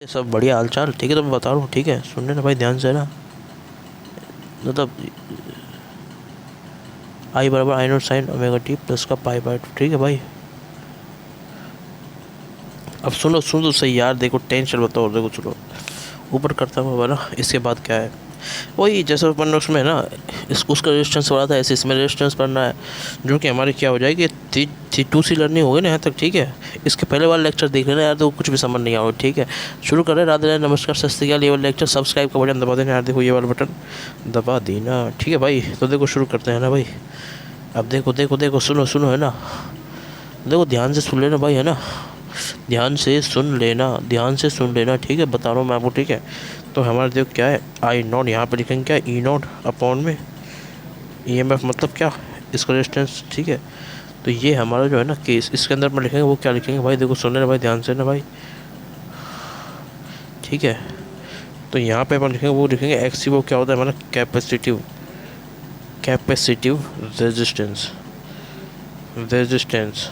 ये सब बढ़िया हालचाल। ठीक है, तो मैं बता रहा हूँ। ठीक है, सुनने ना भाई ध्यान से ना। मतलब आई बराबर I naught sine omega T plus का पाई बाय 2। ठीक है भाई, अब सुनो सुनो तो सही यार। देखो टेंशन बताओ, देखो सुनो ऊपर करता हुआ ना। इसके बाद क्या है, वही जैसे अपन उसमें ना इस उसका रेजिस्टेंस हो रहा था, ऐसे इसमें रेजिस्टेंस पढ़ना है, जो कि हमारी क्या हो जाएगी, थी 2C लर्निंग हो गई ना यहाँ तक। ठीक है, इसके पहले वाला लेक्चर देख लेना यार, तो कुछ भी समझ नहीं आओ। ठीक है, शुरू करें। राधे राधे, नमस्कार, सत श्री अकाल। ये वाला लेक्चर सब्सक्राइब का बटन दबा देना यार, देखो ये वाला बटन दबा देना। ठीक है भाई, तो देखो शुरू करते हैं ना भाई। अब देखो देखो देखो, सुनो सुनो है ना, देखो ध्यान से सुन लेना भाई, है ना, ध्यान से सुन लेना, ध्यान से सुन लेना। ठीक है, बता रहा हूँ मैं आपको। ठीक है, तो हमारे देखो क्या है, आई नॉट यहाँ पे लिखेंगे क्या, ई नॉट अपॉन में EMF, मतलब क्या, इसका रेजिस्टेंस। ठीक है, तो ये हमारा जो है ना केस, इसके अंदर में लिखेंगे वो क्या लिखेंगे भाई, देखो सुन लेना भाई ध्यान से ना भाई। ठीक है, तो यहाँ पे अपन लिखेंगे वो लिखेंगे एक्सी, वो क्या होता है हमारा कैपेसिटिव, कैपेसिटिव रेजिस्टेंस, रेजिस्टेंस।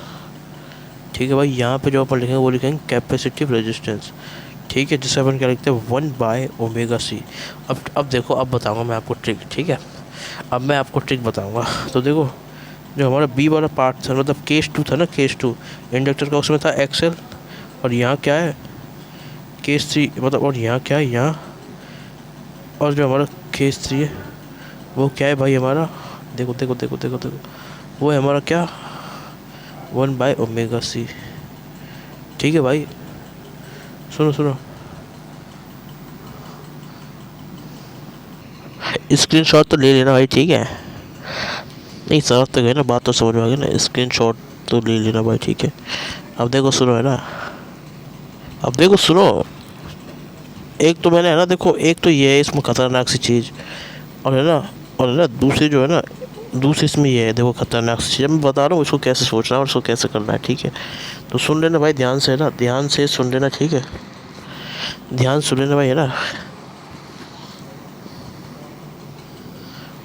ठीक है भाई, यहाँ पे जो अपन लिखेंगे वो लिखेंगे कैपेसिटिव रेजिस्टेंस। ठीक है, जिसे अपन क्या लिखते हैं 1/ωc। अब देखो, अब बताऊंगा मैं आपको ट्रिक। ठीक है, अब मैं आपको ट्रिक बताऊंगा। तो देखो, जो हमारा बी वाला पार्ट था, मतलब केस 2 था ना, केस 2 इंडक्टर का, उसमें था एक्सएल, और यहाँ क्या है केस 3, मतलब, और यहाँ क्या है यहाँ, और जो हमारा केस 3 है वो क्या है भाई हमारा, देखो देखो देखो देखो देखो, वो है हमारा क्या, 1/ωc। ठीक है भाई, सुनो सुनो, स्क्रीनशॉट तो ले लेना भाई। ठीक है, नहीं समझ तो गए ना, बात तो समझ में आ गई ना, स्क्रीनशॉट तो ले लेना भाई। ठीक है, अब देखो सुनो है ना, अब देखो सुनो, एक तो मैंने है ना, देखो एक तो ये है इसमें खतरनाक सी चीज़, और है ना, और है ना दूसरी जो है ना, दूसरी इसमें ये है, देखो खतरनाक सी चीज़ मैं बता रहा हूँ, इसको कैसे सोचना है और इसको कैसे करना है। ठीक है, तो सुन लेना भाई ध्यान से, है ना, ध्यान से सुन लेना। ठीक है, ध्यान सुन लेना भाई, है ना,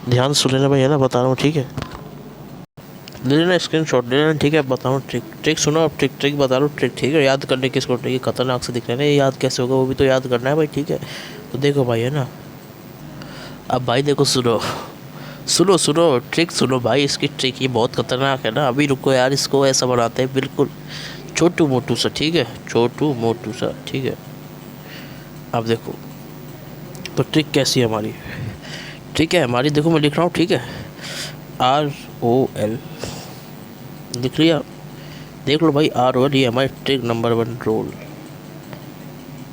ध्यान सुन लेना भाई, है ना, बता रहा हूँ। ठीक है, ले लेना स्क्रीन शॉट, ले लेना। ठीक है, बता रहा हूँ ट्रिक, ट्रिक सुनो, अब ट्रिक ट्रिक बता रहा हूँ, ट्रिक। ठीक है, याद करने किसको, ये खतरनाक से दिख रहा है ना, ये याद कैसे होगा, वो भी तो याद करना है भाई। ठीक है, तो देखो भाई, है ना, अब भाई देखो सुनो, सुनो सुनो ट्रिक सुनो भाई, इसकी ट्रिक ये बहुत खतरनाक है ना। अभी रुको यार, इसको ऐसा बनाते हैं बिल्कुल छोटू मोटू सा। ठीक है, छोटू मोटू सा। ठीक है, अब देखो तो ट्रिक कैसी है हमारी, ट्रिक है हमारी, देखो मैं लिख रहा हूँ। ठीक है, ROL लिख लिया, देख लो भाई, ROL, ये हमारी ट्रिक नंबर 1 रोल।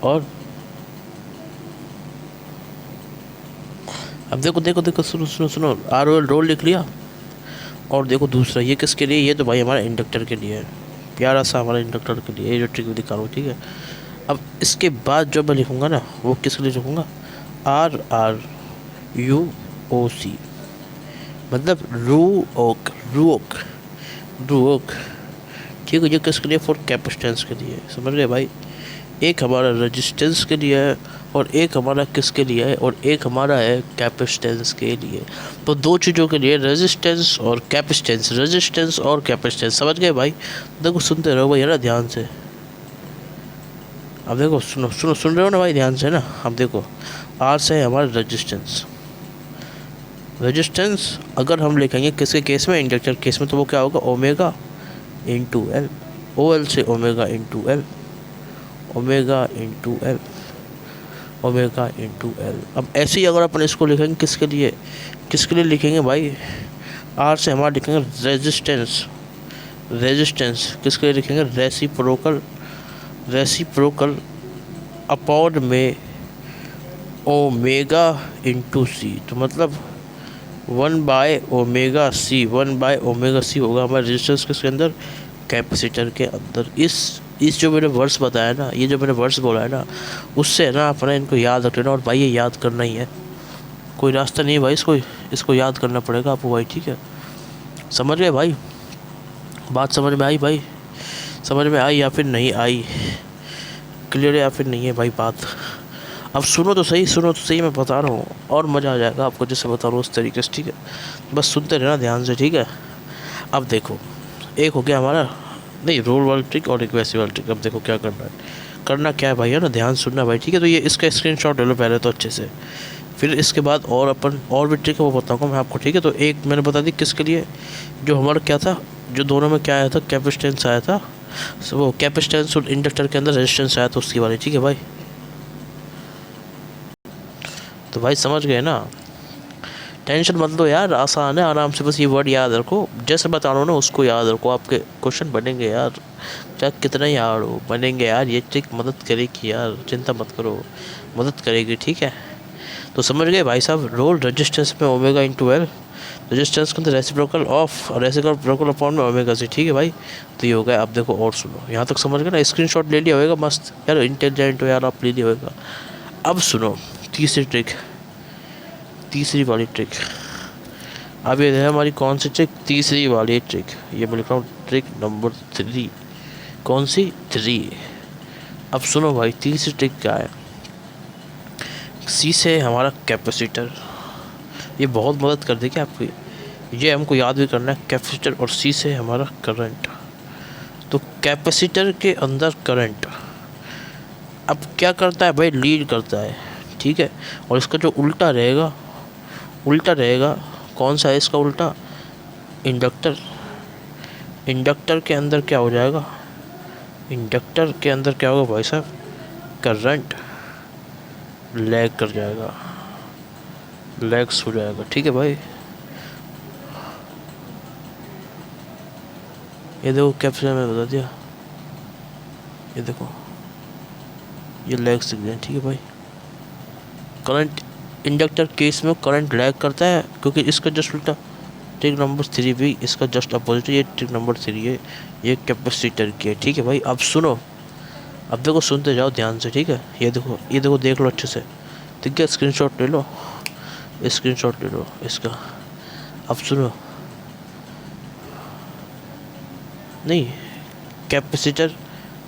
और अब देखो देखो देखो, सुनो सुनो सुनो, ROL रोल लिख लिया। और देखो दूसरा, ये किसके लिए, ये तो भाई हमारे इंडक्टर के लिए है, प्यारा सा हमारा इंडक्टर के लिए, ये जो ट्रिक दिखा रहा हूँ। ठीक है, अब इसके बाद जो मैं लिखूँगा ना, वो किसके लिए लिखूँगा, RRUOC, मतलब रूओक, रूओक, रूओक। ठीक है, ये किसके लिए, फॉर कैपेसिटेंस के लिए, समझ गए भाई। एक हमारा रेजिस्टेंस के लिए है, और एक हमारा किसके लिए है, और एक हमारा है कैपेसिटेंस के लिए। तो दो चीज़ों के लिए, रेजिस्टेंस और कैपेसिटेंस, रेजिस्टेंस और कैपेसिटेंस, समझ गए भाई। देखो सुनते रहो भाई, है ना, ध्यान से। अब देखो सुनो सुनो, सुन रहे हो ना भाई ध्यान से ना। अब देखो, आर से है हमारा रेजिस्टेंस, रेजिस्टेंस अगर हम लिखेंगे किसके केस में, इंडक्टर केस में, तो वो क्या होगा, omega into L, O L से omega into L, omega into L, omega into L. अब ऐसे ही अगर अपन इसको लिखेंगे किसके लिए, किसके लिए लिखेंगे भाई, आर से हमारा लिखेंगे रेजिस्टेंस, रेजिस्टेंस किसके लिए लिखेंगे, रेसिप्रोकल, रेसिप्रोकल अपॉन में ओमेगा इंटू सी, तो मतलब 1/ωc, 1/ωc होगा हमारे रेजिस्टेंस किसके अंदर, कैपेसिटर के अंदर। इस जो मैंने वर्ड्स बताया ना, ये जो मैंने वर्ड्स बोला है ना, उससे है ना अपना इनको याद रख लेना। और भाई ये याद करना ही है, कोई रास्ता नहीं है भाई, इसको याद करना पड़ेगा आपको भाई। ठीक है, समझ गए भाई, बात समझ में आई भाई, समझ में आई या फिर नहीं आई, क्लियर है या फिर नहीं है भाई बात। अब सुनो तो सही, सुनो तो सही, मैं बता रहा हूँ, और मज़ा आ जाएगा आपको जैसे बता रहा हूँ उस तरीके से। ठीक है, बस सुनते रहना ध्यान से। ठीक है, अब देखो, एक हो गया हमारा, नहीं रोल वाली ट्रिक और एक वैसी वाली ट्रिक। अब देखो क्या करना है, करना क्या है भाई, है ना, ध्यान सुनना भाई, ठीक है। तो ये इसका स्क्रीनशॉट ले लो पहले तो अच्छे से, फिर इसके बाद और अपन और भी ट्रिक है वो बताऊँगा मैं आपको, ठीक है। तो एक मैंने बता दी किसके लिए, जो हमारा क्या था, जो दोनों में क्या आया था, कैपेसिटेंस आया था, वो कैपेसिटेंस और इंडक्टर के अंदर रेजिस्टेंस आया था उसकी वाली, ठीक है भाई। तो भाई समझ गए ना, टेंशन मत लो यार, आसान है, आराम से बस ये वर्ड याद रखो, जैसे बता रहा हूँ ना उसको याद रखो, आपके क्वेश्चन बनेंगे यार, चाहे कितना ही हार्ड हो बनेंगे यार, ये ट्रिक मदद करेगी यार, चिंता मत करो, मदद करेगी, ठीक है। तो समझ गए भाई साहब, रोल रेजिस्टेंस में ओमेगा इंटू एल, रेजिस्टेंस के अंदर रेसिप्रोकल ऑफ रेसिप्रोकल अपॉन में ओमेगा सी, ठीक है भाई। तो ये हो गया। अब देखो और सुनो, यहाँ तक समझ गए ना, स्क्रीनशॉट ले लिया होगा, मस्त यार, इंटेलिजेंट हो यार आप, ले लिया होगा। अब सुनो तीसरी ट्रिक, तीसरी वाली ट्रिक, अब ये है हमारी कौन सी ट्रिक, तीसरी वाली ट्रिक, ये मैं लिख रहा हूँ ट्रिक नंबर 3, कौन सी, 3। अब सुनो भाई तीसरी ट्रिक क्या है, सी से हमारा कैपेसिटर, ये बहुत मदद कर देगी आपकी, ये हमको याद भी करना है, कैपेसिटर और सी से हमारा करंट। तो कैपेसिटर के अंदर करंट अब क्या करता है भाई, लीड करता है, ठीक है। और इसका जो उल्टा रहेगा, उल्टा रहेगा, कौन सा है इसका उल्टा, इंडक्टर। इंडक्टर के अंदर क्या हो जाएगा, इंडक्टर के अंदर क्या होगा भाई साहब, करंट लैग कर जाएगा, लैग्स हो जाएगा, ठीक है भाई। ये देखो कैपेसिटर में बता दिया, ये देखो ये लैग्स दिख गए, ठीक है भाई। करंट इंडक्टर केस में करंट लैग करता है, क्योंकि इसका जस्ट उल्टा, ट्रिक नंबर 3 भी इसका जस्ट अपोजिट है, ये ट्रिक नंबर 3 है, ये कैपेसिटर की है, ठीक है भाई। अब सुनो, अब देखो सुनते जाओ ध्यान से, ठीक है। ये देखो, ये देखो, देख लो अच्छे से, ठीक है, स्क्रीनशॉट ले लो, स्क्रीनशॉट ले लो इसका। अब सुनो, नहीं, कैपेसिटर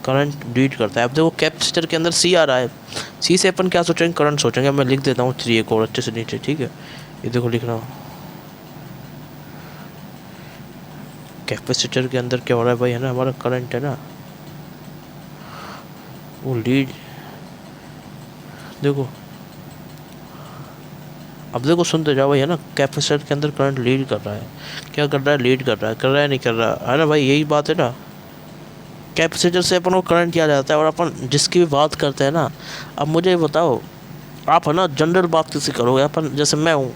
करंट लीड करता है। अब देखो कैपेसिटर के अंदर सी आ रहा है, सी से अपन क्या सोचेंगे, करंट सोचेंगे। मैं लिख देता हूँ 3 एक और अच्छे से नीचे, ठीक है। ये देखो लिख रहा हूँ, कैपेसिटर के अंदर क्या हो रहा है भाई, है ना, हमारा करंट है ना, वो लीड, देखो, अब देखो सुनते जाओ भाई, है ना, कैपेसिटर के अंदर करंट लीड कर रहा है, क्या कर रहा है, लीड कर रहा है, कर रहा है नहीं कर रहा है ना भाई, यही बात है ना। कैपेसिटर से अपन को करंट किया जाता है, और अपन जिसकी भी बात करते हैं ना, अब मुझे बताओ आप, है ना, जनरल बात किसी करोगे, अपन जैसे मैं हूँ,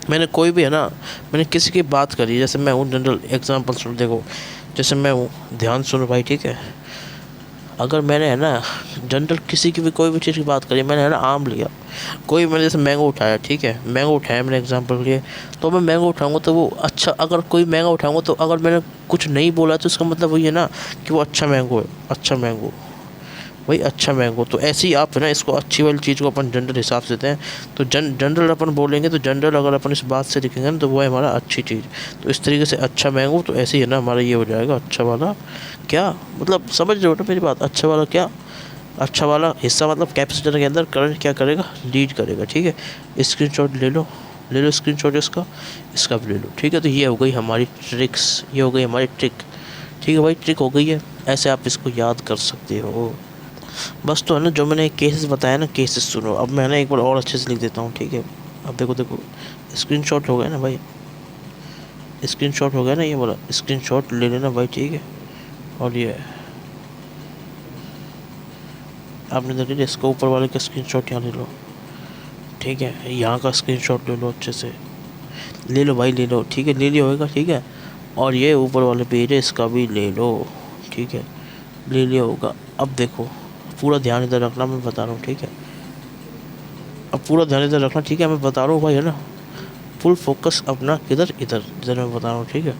मैंने कोई भी, है ना, मैंने किसी की बात करी, जैसे मैं हूँ, जनरल एग्जांपल सुन, देखो जैसे मैं हूँ, ध्यान सुनो भाई, ठीक है। अगर मैंने, है ना, जनरल किसी की भी कोई भी चीज़ की बात करी, मैंने, है ना, आम लिया, कोई मैंने जैसे मैंगो उठाया, ठीक है, मैंगो उठाया मैंने एग्जांपल के लिए, तो मैं मैंगो उठाऊंगा तो वो अच्छा, अगर कोई मैंगो उठाऊंगा तो अगर मैंने कुछ नहीं बोला तो इसका मतलब वही है ना कि वो अच्छा मैंगो है, अच्छा मैंगो, वही अच्छा मैंगो। तो ऐसे ही आप, है ना, इसको अच्छी वाली चीज़ को अपन जनरल हिसाब से देते हैं, तो जनरल अपन बोलेंगे, तो जनरल अगर अपन इस बात से लिखेंगे ना, तो वो है हमारा अच्छी चीज़। तो इस तरीके से अच्छा मैंगो, तो ऐसे ही है ना हमारा ये हो जाएगा अच्छा वाला क्या, मतलब समझ रहे हो ना मेरी बात, अच्छा वाला क्या, अच्छा वाला हिस्सा, मतलब कैपेसिटर के अंदर करंट क्या करेगा, लीड करेगा, ठीक है। स्क्रीनशॉट ले लो, ले लो स्क्रीनशॉट इसका, इसका भी ले लो, ठीक है। तो ये हो गई हमारी ट्रिक्स, ये हो गई हमारी ट्रिक, ठीक है भाई, ट्रिक हो गई है, ऐसे आप इसको याद कर सकते हो बस। तो है ना, जो मैंने केसेस बताया ना, केसेस सुनो, अब मैं ना एक बार और अच्छे से लिख देता हूँ, ठीक है। अब देखो, देखो स्क्रीनशॉट हो गया ना भाई, स्क्रीनशॉट हो गया ना, ये बोला स्क्रीनशॉट ले लेना भाई, ठीक है। और ये आपने देख लीजिए, इसको ऊपर वाले का स्क्रीनशॉट यहाँ ले लो, ठीक है, यहाँ का स्क्रीनशॉट ले लो, अच्छे से ले लो भाई, ले लो, ठीक है, ले लिया होगा, ठीक है। और ये ऊपर वाले पेज है, इसका भी ले लो, ठीक है, ले लिया होगा। अब देखो पूरा ध्यान इधर रखना, मैं बता रहा हूँ, ठीक है, अब पूरा ध्यान इधर रखना, ठीक है, मैं बता रहा हूँ भाई, है ना, फुल फोकस अपना किधर, इधर इधर मैं बता रहा हूँ, ठीक है।